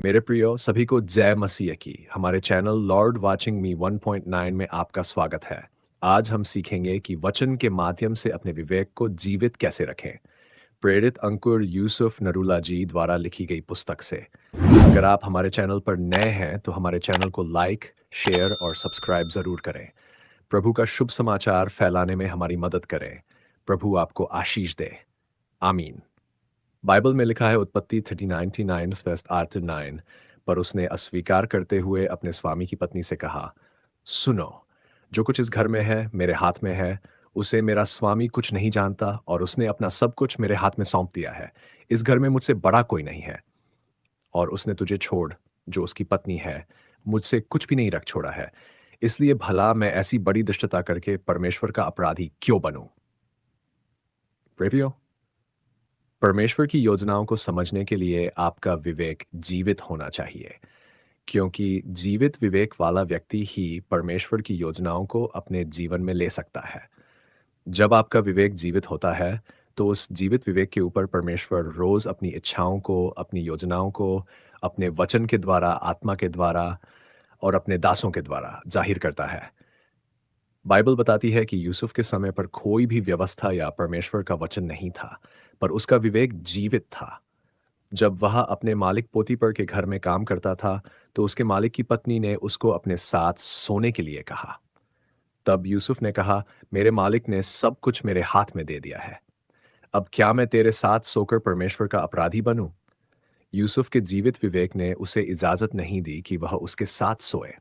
मेरे प्रियो सभी को जय मसीह की हमारे चैनल लॉर्ड वाचिंग मी 1.9 में आपका स्वागत है। आज हम सीखेंगे कि वचन के माध्यम से अपने विवेक को जीवित कैसे रखें। प्रेरित अंकुर यूसुफ नरूला जी द्वारा लिखी गई पुस्तक से। अगर आप हमारे चैनल पर नए हैं तो हमारे चैनल को लाइक, शेयर और सब्सक्राइब जरूर करें। प्रभु का शुभ समाचार फैलाने में हमारी मदद करें। प्रभु आपको आशीष दे। आमीन। बाइबल में लिखा है उत्पत्ति 30:99 फर्स्ट 8-9। पर उसने अस्वीकार करते हुए अपने स्वामी की पत्नी से कहा, सुनो, जो कुछ इस घर में है मेरे हाथ में है। उसे मेरा स्वामी कुछ नहीं जानता और उसने अपना सब कुछ मेरे हाथ में सौंप दिया है। इस घर में मुझसे बड़ा कोई नहीं है। और उसने तुझे छोड़, जो उसकी पत्नी है, मुझसे कुछ भी नहीं रख छोड़ा है। इसलिए भला मैं ऐसी बड़ी दुष्टता करके परमेश्वर का अपराधी क्यों बनूं। प्रेरियो, परमेश्वर की योजनाओं को समझने के लिए आपका विवेक जीवित होना चाहिए, क्योंकि जीवित विवेक वाला व्यक्ति ही परमेश्वर की योजनाओं को अपने जीवन में ले सकता है। जब आपका विवेक जीवित होता है, तो उस जीवित विवेक के ऊपर परमेश्वर रोज अपनी इच्छाओं को, अपनी योजनाओं को, अपने वचन के द्वारा, आत्मा के द्वारा और अपने दासों के द्वारा जाहिर करता है। बाइबल बताती है कि यूसुफ के समय पर कोई भी व्यवस्था या परमेश्वर का वचन नहीं था, पर उसका विवेक जीवित था। जब वह अपने मालिक पोतीपर के घर में काम करता था, तो उसके मालिक की पत्नी ने उसको अपने साथ सोने के लिए कहा। तब यूसुफ ने कहा, मेरे मालिक ने सब कुछ मेरे हाथ में दे दिया है। अब क्या मैं तेरे साथ सोकर परमेश्वर का अपराधी बनूं? यूसुफ के जीवित विवेक ने उसे इजाजत नहीं दी कि वह उसके साथ सोए।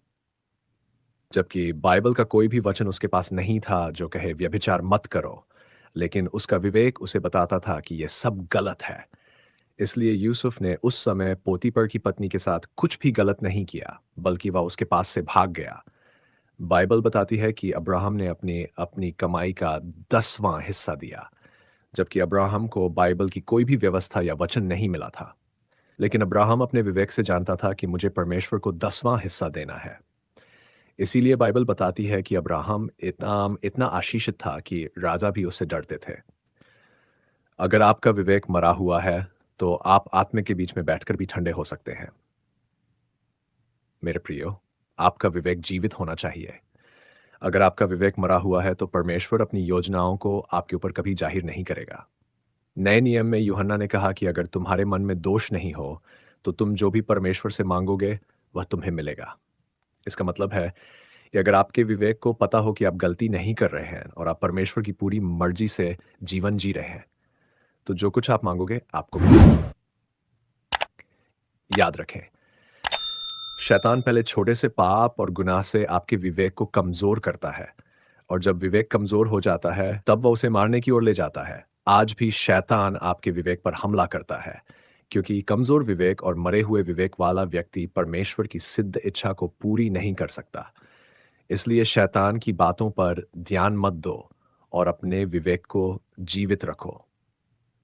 जबकि बाइबल का कोई भी वचन उसके पास नहीं था जो कहे व्यभिचार मत करो, लेकिन उसका विवेक उसे बताता था कि यह सब गलत है। इसलिए यूसुफ ने उस समय पोतीपर की पत्नी के साथ कुछ भी गलत नहीं किया, बल्कि वह उसके पास से भाग गया। बाइबल बताती है कि अब्राहम ने अपनी अपनी कमाई का 10वां हिस्सा दिया, जबकि अब्राहम को बाइबल की कोई भी व्यवस्था या वचन नहीं मिला था। लेकिन अब्राहम अपने विवेक से जानता था कि मुझे परमेश्वर को 10वां हिस्सा देना है। इसीलिए बाइबल बताती है कि अब्राहम इतना इतना आशीषित था कि राजा भी उससे डरते थे। अगर आपका विवेक मरा हुआ है, तो आप आत्मा के बीच में बैठकर भी ठंडे हो सकते हैं। मेरे प्रियो, आपका विवेक जीवित होना चाहिए। अगर आपका विवेक मरा हुआ है, तो परमेश्वर अपनी योजनाओं को आपके ऊपर कभी जाहिर नहीं करेगा। नए नियम में यूहन्ना ने कहा कि अगर तुम्हारे मन में दोष नहीं हो, तो तुम जो भी परमेश्वर से मांगोगे, वह तुम्हें मिलेगा। इसका मतलब है कि अगर आपके विवेक को पता हो कि आप गलती नहीं कर रहे हैं और आप परमेश्वर की पूरी मर्जी से जीवन जी रहे हैं, तो जो कुछ आप मांगोगे, आपको मिलेगा। याद रखें, शैतान पहले छोटे से पाप और गुनाह से आपके विवेक को कमजोर करता है, और जब विवेक कमजोर हो जाता है, तब वह उसे मारने की ओर ले जाता है। आज भी शैतान आपके विवेक पर हमला करता है, क्योंकि कमजोर विवेक और मरे हुए विवेक वाला व्यक्ति परमेश्वर की सिद्ध इच्छा को पूरी नहीं कर सकता। इसलिए शैतान की बातों पर ध्यान मत दो और अपने विवेक को जीवित रखो।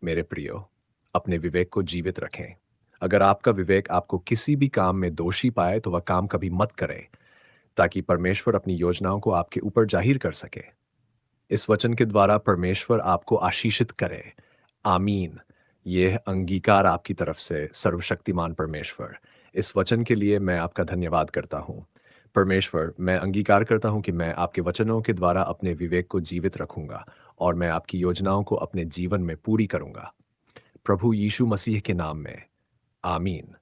मेरे प्रियो, अपने विवेक को जीवित रखें। अगर आपका विवेक आपको किसी भी काम में दोषी पाए, तो वह काम कभी मत करें, ताकि परमेश्वर अपनी योजनाओं को आपके ऊपर जाहिर कर सके। इस वचन के द्वारा परमेश्वर आपको आशीषित करे। आमीन। यह अंगीकार आपकी तरफ से सर्वशक्तिमान परमेश्वर। इस वचन के लिए मैं आपका धन्यवाद करता हूँ। परमेश्वर, मैं अंगीकार करता हूँ कि मैं आपके वचनों के द्वारा अपने विवेक को जीवित रखूंगा और मैं आपकी योजनाओं को अपने जीवन में पूरी करूंगा। प्रभु यीशु मसीह के नाम में। आमीन।